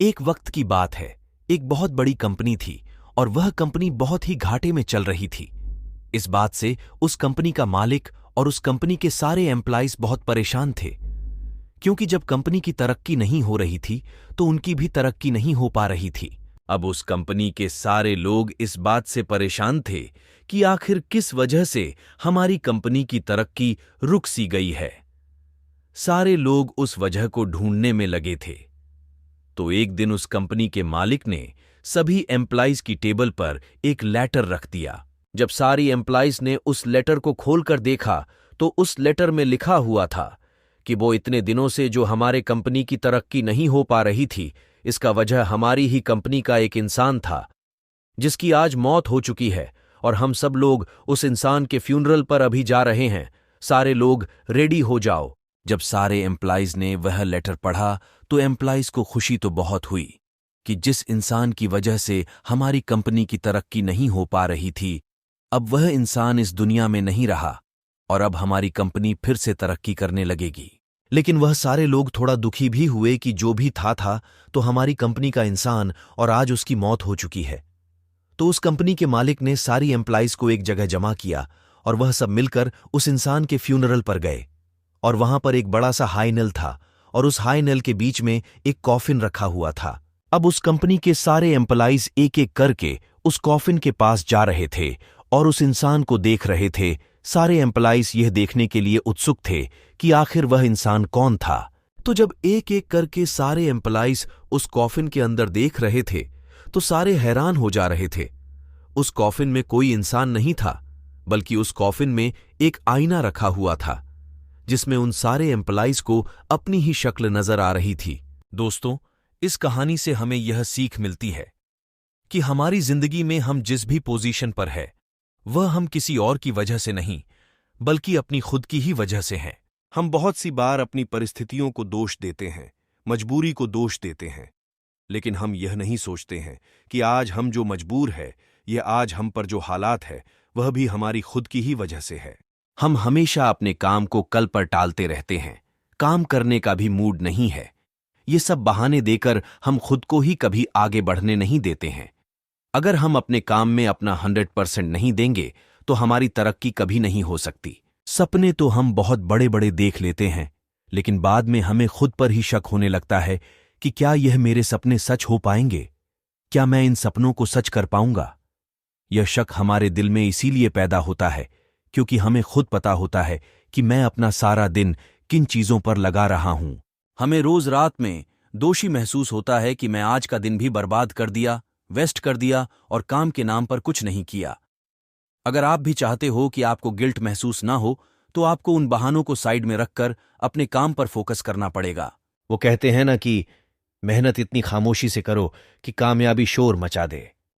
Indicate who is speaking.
Speaker 1: एक वक्त की बात है। एक बहुत बड़ी कंपनी थी और वह कंपनी बहुत ही घाटे में चल रही थी। इस बात से उस कंपनी का मालिक और उस कंपनी के सारे एम्प्लॉइज बहुत परेशान थे, क्योंकि जब कंपनी की तरक्की नहीं हो रही थी तो उनकी भी तरक्की नहीं हो पा रही थी। अब उस कंपनी के सारे लोग इस बात से परेशान थे कि आखिर किस वजह से हमारी कंपनी की तरक्की रुक सी गई है। सारे लोग उस वजह को ढूंढने में लगे थे। तो एक दिन उस कंपनी के मालिक ने सभी एम्प्लॉइज की टेबल पर एक लेटर रख दिया। जब सारी एम्प्लॉइज ने उस लेटर को खोलकर देखा तो उस लेटर में लिखा हुआ था कि वो इतने दिनों से जो हमारे कंपनी की तरक्की नहीं हो पा रही थी, इसका वजह हमारी ही कंपनी का एक इंसान था जिसकी आज मौत हो चुकी है, और हम सब लोग उस इंसान के फ्यूनरल पर अभी जा रहे हैं। सारे लोग रेडी हो जाओ। जब सारे एम्प्लॉइज ने वह लेटर पढ़ा तो एम्प्लॉइज को खुशी तो बहुत हुई कि जिस इंसान की वजह से हमारी कंपनी की तरक्की नहीं हो पा रही थी, अब वह इंसान इस दुनिया में नहीं रहा और अब हमारी कंपनी फिर से तरक्की करने लगेगी। लेकिन वह सारे लोग थोड़ा दुखी भी हुए कि जो भी था तो हमारी कंपनी का इंसान और आज उसकी मौत हो चुकी है। तो उस कंपनी के मालिक ने सारी एम्प्लॉइज को एक जगह जमा किया और वह सब मिलकर उस इंसान के फ्यूनरल पर गए। और वहां पर एक बड़ा सा हाई नल था और उस हाई नल के बीच में एक कॉफिन रखा हुआ था। अब उस कंपनी के सारे एम्प्लॉइज एक एक करके उस कॉफिन के पास जा रहे थे और उस इंसान को देख रहे थे। सारे एम्प्लॉइज यह देखने के लिए उत्सुक थे कि आखिर वह इंसान कौन था। तो जब एक एक करके सारे एम्प्लॉइज उस कॉफिन के अंदर देख रहे थे तो सारे हैरान हो जा रहे थे। उस कॉफिन में कोई इंसान नहीं था, बल्कि उस कॉफिन में एक आईना रखा हुआ था जिसमें उन सारे एम्प्लॉइज को अपनी ही शक्ल नजर आ रही थी। दोस्तों, इस कहानी से हमें यह सीख मिलती है कि हमारी जिंदगी में हम जिस भी पोजीशन पर है वह हम किसी और की वजह से नहीं, बल्कि अपनी खुद की ही वजह से हैं। हम बहुत सी बार अपनी परिस्थितियों को दोष देते हैं, मजबूरी को दोष देते हैं, लेकिन हम यह नहीं सोचते हैं कि आज हम जो मजबूर है, यह आज हम पर जो हालात है, वह भी हमारी खुद की ही वजह से है। हम हमेशा अपने काम को कल पर टालते रहते हैं। काम करने का भी मूड नहीं है। ये सब बहाने देकर हम खुद को ही कभी आगे बढ़ने नहीं देते हैं। अगर हम अपने काम में अपना 100% नहीं देंगे तो हमारी तरक्की कभी नहीं हो सकती। सपने तो हम बहुत बड़े बड़े देख लेते हैं, लेकिन बाद में हमें खुद पर ही शक होने लगता है कि क्या यह मेरे सपने सच हो पाएंगे? क्या मैं इन सपनों को सच कर पाऊंगा? यह शक हमारे दिल में इसीलिए पैदा होता है क्योंकि हमें खुद पता होता है कि मैं अपना सारा दिन किन चीजों पर लगा रहा हूं। हमें रोज रात में दोषी महसूस होता है कि मैं आज का दिन भी बर्बाद कर दिया, वेस्ट कर दिया और काम के नाम पर कुछ नहीं किया। अगर आप भी चाहते हो कि आपको गिल्ट महसूस ना हो तो आपको उन बहानों को साइड में रखकर अपने काम पर फोकस करना पड़ेगा। वो कहते हैं ना कि मेहनत इतनी खामोशी से करो कि कामयाबी शोर मचा दे।